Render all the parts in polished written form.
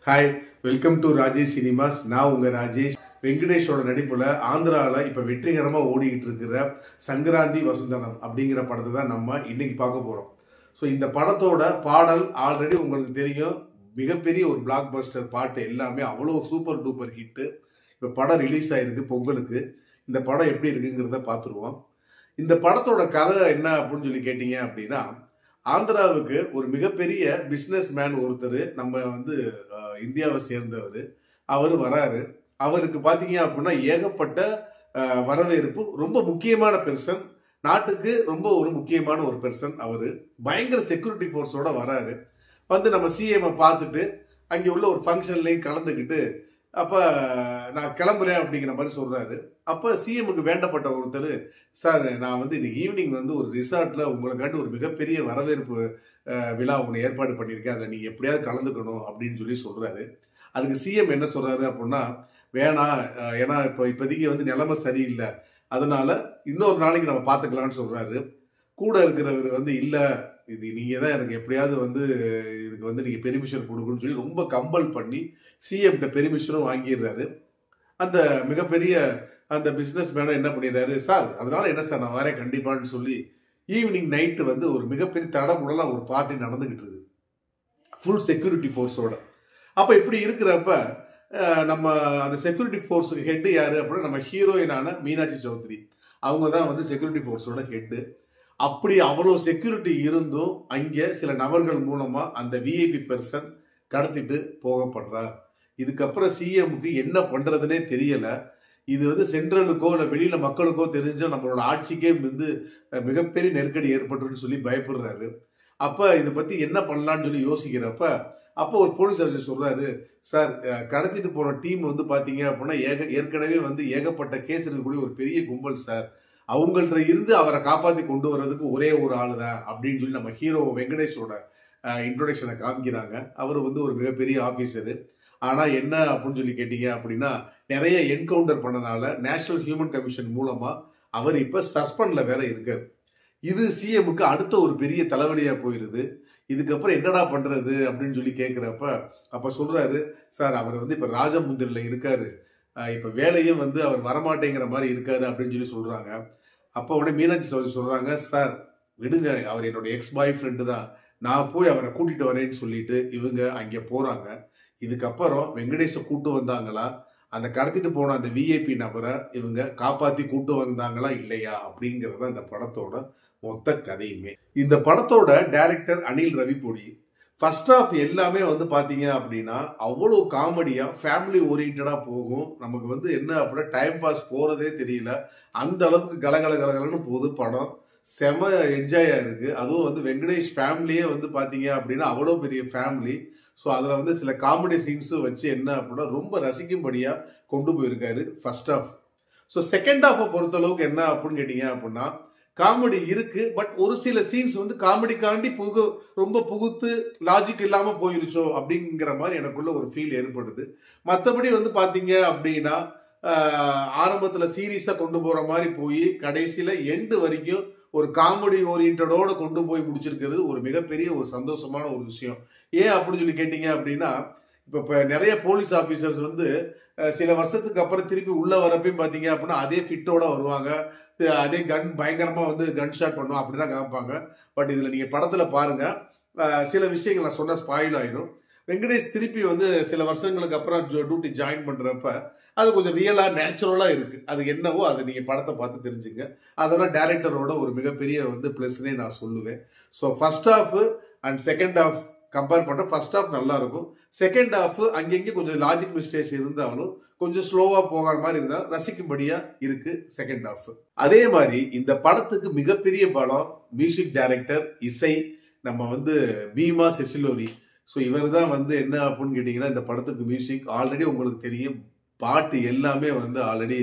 Hi, welcome to Rajesh cinemas. நான் உங்க ராஜேஷ். வெங்கடேஷோட நடிப்புல ஆந்திராவில் இப்போ வெற்றிகரமாக ஓடிக்கிட்டு இருக்கிற சங்கராந்தி வசுந்தனம் அப்படிங்கிற படத்தை தான் நம்ம இன்னைக்கு பார்க்க போகிறோம். ஸோ இந்த படத்தோட பாடல் ஆல்ரெடி உங்களுக்கு தெரியும். மிகப்பெரிய ஒரு பிளாக் பஸ்டர் பாட்டு, எல்லாமே அவ்வளோ சூப்பர் டூப்பர் ஹிட்டு. இப்போ படம் ரிலீஸ் ஆயிருக்கு பொங்கலுக்கு. இந்த படம் எப்படி இருக்குங்கிறத பார்த்துருவோம். இந்த படத்தோட கதை என்ன அப்படின்னு சொல்லி கேட்டீங்க அப்படின்னா, ஆந்திராவுக்கு ஒரு மிகப்பெரிய பிஸ்னஸ் மேன் ஒருத்தர், நம்ம இந்தியாவை சேர்ந்தவர், அவர் வராரு. அவருக்கு பார்த்தீங்க அப்படின்னா ஏகப்பட்ட வரவேற்பு. ரொம்ப முக்கியமான பெர்சன், நாட்டுக்கு ரொம்ப ஒரு முக்கியமான ஒரு பெர்சன். அவர் பயங்கர செக்யூரிட்டி ஃபோர்ஸோட வராரு. நம்ம சிஎம் பார்த்துட்டு அங்கே உள்ள ஒரு ஃபங்க்ஷன்லையும் கலந்துக்கிட்டு, அப்போ நான் கிளம்புறேன் அப்படிங்கிற மாதிரி சொல்கிறாரு. அப்போ சிஎம்முக்கு வேண்டப்பட்ட ஒருத்தர், சார் நான் இன்னைக்கு ஈவினிங் ஒரு ரிசார்ட்டில் உங்களுக்காண்டி ஒரு மிகப்பெரிய வரவேற்பு விழா ஒன்று ஏற்பாடு பண்ணியிருக்கேன், அதில் நீங்கள் எப்படியாவது கலந்துக்கணும் அப்படின்னு சொல்லி சொல்கிறாரு. அதுக்கு சிஎம் என்ன சொல்கிறாரு அப்படின்னா, வேணாம், ஏன்னா இப்போதைக்கு நிலைமை சரியில்லை, அதனால இன்னொரு நாளைக்கு நம்ம பார்த்துக்கலான்னு சொல்கிறாரு. கூட இருக்கிறவர் இல்லை, இது நீங்கள் தான் எனக்கு எப்படியாவது இதுக்கு நீங்கள் பெர்மிஷன் கொடுக்கணும்னு சொல்லி ரொம்ப கம்பல் பண்ணி சிஎம்கிட்ட பெர்மிஷனும் வாங்கிடுறாரு. அந்த மிகப்பெரிய அந்த பிஸ்னஸ் மேனை என்ன பண்ணிடுறாரு, சார் அதனால என்ன சார், நான் வரேன் கண்டிப்பான்னு சொல்லி ஈவினிங் நைட்டு ஒரு மிகப்பெரிய தடமுடலாம் ஒரு பார்ட்டி நடந்துகிட்டு இருக்கு, ஃபுல் செக்யூரிட்டி ஃபோர்ஸோட. அப்போ இப்படி இருக்கிறப்ப நம்ம அந்த செக்யூரிட்டி ஃபோர்ஸுக்கு ஹெட்டு யாரு அப்படின்னா, நம்ம ஹீரோயினான மீனாட்சி சௌத்ரி. அவங்க தான் செக்யூரிட்டி ஃபோர்ஸோட ஹெட்டு. அப்படி அவ்வளோ செக்யூரிட்டி இருந்தும் அங்கே சில நபர்கள் மூலமா அந்த விஐபி பெர்சன் கடத்திட்டு போகப்படுறார். இதுக்கப்புறம் சிஎம்முக்கு என்ன பண்றதுன்னே தெரியல. இது சென்ட்ரலுக்கோ இல்லை வெளியில மக்களுக்கோ தெரிஞ்சா நம்மளோட ஆட்சிக்கே மிகப்பெரிய நெருக்கடி ஏற்பட்டுன்னு சொல்லி பயப்படுறாரு. அப்ப இதை பத்தி என்ன பண்ணலான்னு சொல்லி யோசிக்கிறப்ப, அப்போ ஒரு போலீஸ் ஆஃபீஸர் சொல்றாரு, சார் கடத்திட்டு போன டீம் பாத்தீங்க அப்படின்னா ஏற்கனவே ஏகப்பட்ட கேஸ் இருக்கக்கூடிய ஒரு பெரிய கும்பல் சார், அவங்கள்ட்ட இருந்து அவரை காப்பாற்றி கொண்டு வர்றதுக்கு ஒரே ஒரு ஆளு தான் அப்படின்னு சொல்லி நம்ம ஹீரோ வெங்கடேஷோட இன்ட்ரோடக்ஷனை காமிக்கிறாங்க. அவர் ஒரு மிகப்பெரிய ஆஃபீஸரு. ஆனால் என்ன அப்படின்னு சொல்லி கேட்டீங்க அப்படின்னா, நிறைய என்கவுண்டர் பண்ணனால நேஷனல் ஹியூமன் கமிஷன் மூலமா அவர் இப்போ சஸ்பெண்ட்ல வேற இருக்காரு. இது சிஎம்முக்கு அடுத்த ஒரு பெரிய தலைவலியா போயிருது. இதுக்கப்புறம் என்னடா பண்றது அப்படின்னு சொல்லி கேட்கிறப்ப, அப்ப சொல்றாரு, சார் அவர் இப்ப ராஜமுந்திரில இருக்காரு, இப்ப வேலையும் அவர் வரமாட்டேங்கிற மாதிரி இருக்காரு அப்படின்னு சொல்லி சொல்றாங்க. அப்போ உடனே மீனாட்சி சௌத்ரி சொல்றாங்க, சார் விடுங்க, அவர் என்னோட எக்ஸ் பாய் ஃப்ரெண்டு தான், நான் போய் அவரை கூட்டிட்டு வரேன்னு சொல்லிட்டு இவங்க அங்கே போறாங்க. இதுக்கப்புறம் வெங்கடேஷை கூட்டு வந்தாங்களா, அந்த கடத்திட்டு போன அந்த விஐபி நபரை இவங்க காப்பாத்தி கூட்டு வந்தாங்களா இல்லையா அப்படிங்கிறது இந்த படத்தோட மொத்த கதையுமே. இந்த படத்தோட டைரக்டர் அனில் ரவிபொடி. ஃபர்ஸ்ட் ஆஃப் எல்லாமே பாத்தீங்க அப்படின்னா அவ்வளோ காமெடியா ஃபேமிலி ஓரியன்டா போகும். நமக்கு என்ன அப்படின்னா டைம் பாஸ் போறதே தெரியல, அந்த அளவுக்கு கலகலன்னு போகுது படம். செம என்ஜாயா இருக்கு. அதுவும் வெங்கடேஷ் ஃபேமிலியே பாத்தீங்க அப்படின்னா அவ்வளோ பெரிய ஃபேமிலி. ஸோ அதில் சில காமெடி சீன்ஸும் வச்சு என்ன அப்படின்னா ரொம்ப ரசிக்கும்படியா கொண்டு போயிருக்காரு ஃபர்ஸ்ட் ஆஃப். ஸோ செகண்ட் ஆஃபை பொறுத்தளவுக்கு என்ன அப்படின்னு கேட்டீங்க அப்படின்னா, காமெடி இருக்கு, பட் ஒரு சில சீன்ஸ் காமெடிக்காண்டி ரொம்ப புகுத்து லாஜிக் இல்லாம போயிருச்சோ அப்படிங்கிற மாதிரி எனக்குள்ள ஒரு ஃபீல் ஏற்படுது. மற்றபடி பாத்தீங்க அப்படின்னா ஆரம்பத்துல சீரியஸா கொண்டு போற மாதிரி போய் கடைசியில எண்டு வரைக்கும் ஒரு காமெடி ஓரியன்டோட கொண்டு போய் முடிச்சிருக்கிறது ஒரு மிகப்பெரிய ஒரு சந்தோஷமான ஒரு விஷயம். ஏன் அப்படின்னு சொல்லி கேட்டீங்க அப்படின்னா, இப்ப நிறைய போலீஸ் ஆபீசர்ஸ் சில வருஷத்துக்கு அப்புறம் திருப்பி உள்ள வரப்பையும் பாத்தீங்க அப்படின்னா அதே ஃபிட்டோட வருவாங்க, அதே கன் பயங்கரமா கன் ஷாட் பண்ணுவோம் அப்படிதான் காமிப்பாங்க. பட் இதுல நீங்க படத்துல பாருங்க, சில விஷயங்கள் நான் சொன்ன ஸ்பாயில் ஆயிரும். வெங்கடேஷ் திருப்பி சில வருஷங்களுக்கு அப்புறம் டியூட்டி ஜாயின் பண்றப்ப அது கொஞ்சம் ரியலா நேச்சுரலா இருக்கு. அது என்னவோ அதை நீங்க படத்தை பார்த்து தெரிஞ்சுங்க. அதெல்லாம் டைரக்டரோட ஒரு மிகப்பெரிய பிளஸ்னே நான் சொல்லுவேன். So first half and second half compare பண்ற ஃபர்ஸ்ட் ஹாஃப் நல்லா இருக்கும். செகண்ட் ஹாஃப் அங்கங்கே கொஞ்சம் லாஜிக் மிஸ்டேக்ஸ் இருந்தாலும் கொஞ்சம் ஸ்லோவா போகிற மாதிரி இருந்தால் ரசிக்கும்படியா இருக்கு செகண்ட் ஹாஃப். அதே மாதிரி இந்த படத்துக்கு மிகப்பெரிய பலம் மியூசிக் டைரக்டர், இசை, நம்ம பீமா செசிலோரி. ஸோ இவர் தான் என்ன அப்படின்னு கேட்டீங்கன்னா, இந்த படத்துக்கு மியூசிக் ஆல்ரெடி உங்களுக்கு தெரியும், பாட்டு எல்லாமே ஆல்ரெடி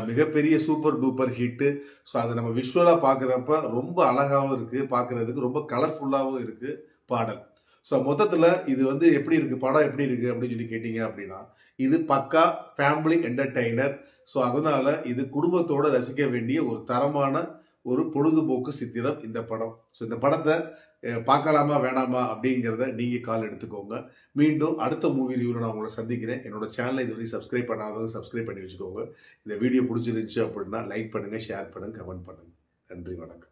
மிகப்பெரிய சூப்பர் டூப்பர் ஹிட்டு. ஸோ அதை நம்ம விஷுவலா பார்க்குறப்ப ரொம்ப அழகாகவும் இருக்கு, பார்க்கறதுக்கு ரொம்ப கலர்ஃபுல்லாகவும் இருக்கு பாடல். ஸோ மொத்தத்தில் இது எப்படி இருக்கு, படம் எப்படி இருக்கு அப்படின்னு சொல்லி கேட்டீங்க அப்படின்னா, இது பக்கா ஃபேமிலி என்டர்டெய்னர். ஸோ அதனால இது குடும்பத்தோட ரசிக்க வேண்டிய ஒரு தரமான ஒரு பொழுதுபோக்கு சித்திரம் இந்த படம். ஸோ இந்த படத்தை பார்க்கலாமா வேணாமா அப்படிங்கிறத நீங்கள் கால் எடுத்துக்கோங்க. மீண்டும் அடுத்த மூவி ரிவ்யூவில் நான் உங்களை சந்திக்கிறேன். என்னோட சேனலை இதுவரை சப்ஸ்கிரைப் பண்ணாதவங்க சப்ஸ்கிரைப் பண்ணி வச்சுக்கோங்க. இந்த வீடியோ பிடிச்சிருந்துச்சு அப்படின்னா லைக் பண்ணுங்கள், ஷேர் பண்ணுங்கள், கமெண்ட் பண்ணுங்கள். நன்றி, வணக்கம்.